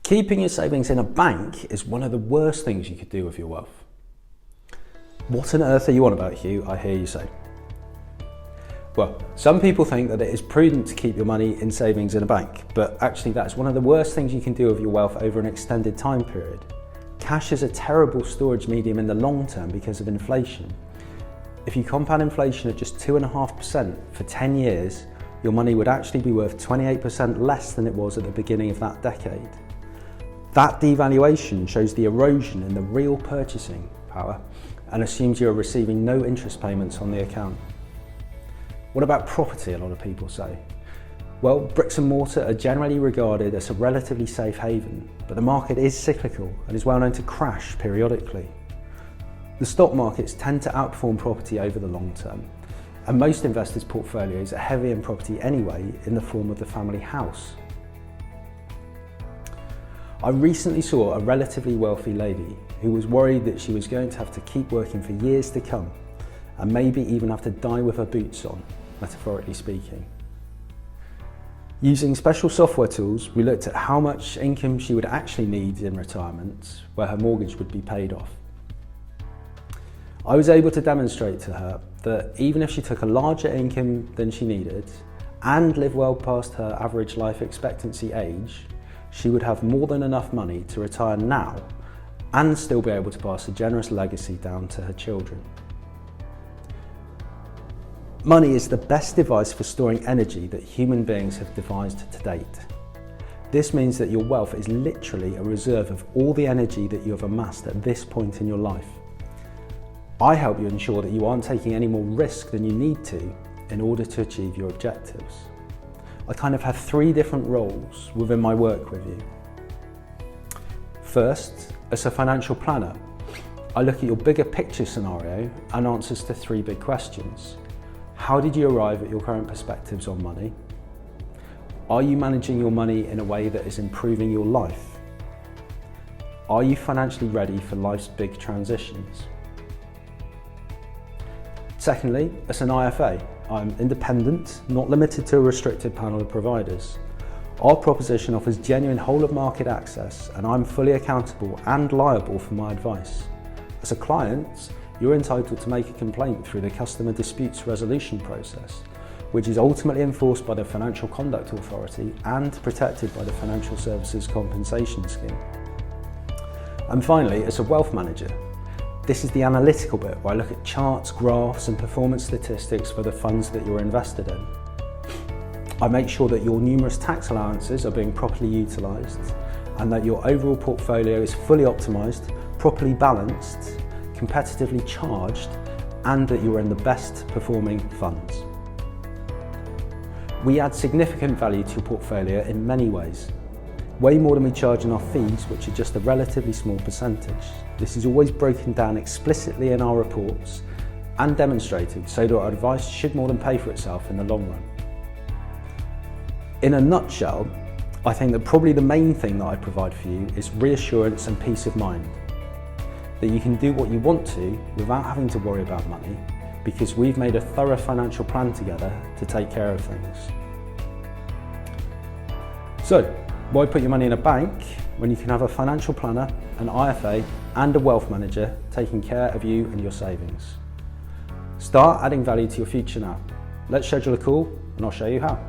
Keeping your savings in a bank is one of the worst things you could do with your wealth. What on earth are you on about, Hugh? I hear you say. Well, some people think that it is prudent to keep your money in savings in a bank, but actually that's one of the worst things you can do with your wealth over an extended time period. Cash is a terrible storage medium in the long term because of inflation. If you compound inflation at just 2.5% for 10 years, your money would actually be worth 28% less than it was at the beginning of that decade. That devaluation shows the erosion in the real purchasing power and assumes you are receiving no interest payments on the account. What about property, a lot of people say? Well, bricks and mortar are generally regarded as a relatively safe haven, but the market is cyclical and is well known to crash periodically. The stock markets tend to outperform property over the long term, and most investors' portfolios are heavy in property anyway in the form of the family house. I recently saw a relatively wealthy lady who was worried that she was going to have to keep working for years to come and maybe even have to die with her boots on, metaphorically speaking. Using special software tools, we looked at how much income she would actually need in retirement where her mortgage would be paid off. I was able to demonstrate to her that even if she took a larger income than she needed and lived well past her average life expectancy age, she would have more than enough money to retire now and still be able to pass a generous legacy down to her children. Money is the best device for storing energy that human beings have devised to date. This means that your wealth is literally a reserve of all the energy that you have amassed at this point in your life. I help you ensure that you aren't taking any more risk than you need to in order to achieve your objectives. I kind of have three different roles within my work with you. First, as a financial planner, I look at your bigger picture scenario and answers to three big questions. How did you arrive at your current perspectives on money? Are you managing your money in a way that is improving your life? Are you financially ready for life's big transitions? Secondly, as an IFA, I'm independent, not limited to a restricted panel of providers. Our proposition offers genuine whole-of-market access, and I'm fully accountable and liable for my advice. As a client, you're entitled to make a complaint through the Customer Disputes Resolution process, which is ultimately enforced by the Financial Conduct Authority and protected by the Financial Services Compensation Scheme. And finally, as a wealth manager, this is the analytical bit where I look at charts, graphs and performance statistics for the funds that you're invested in. I make sure that your numerous tax allowances are being properly utilised and that your overall portfolio is fully optimised, properly balanced, competitively charged, and that you're in the best performing funds. We add significant value to your portfolio in many ways. Way more than we charge in our fees, which are just a relatively small percentage. This is always broken down explicitly in our reports and demonstrated so that our advice should more than pay for itself in the long run. In a nutshell, I think that probably the main thing that I provide for you is reassurance and peace of mind. That you can do what you want to without having to worry about money because we've made a thorough financial plan together to take care of things. So, why put your money in a bank when you can have a financial planner, an IFA and a wealth manager taking care of you and your savings? Start adding value to your future now. Let's schedule a call and I'll show you how.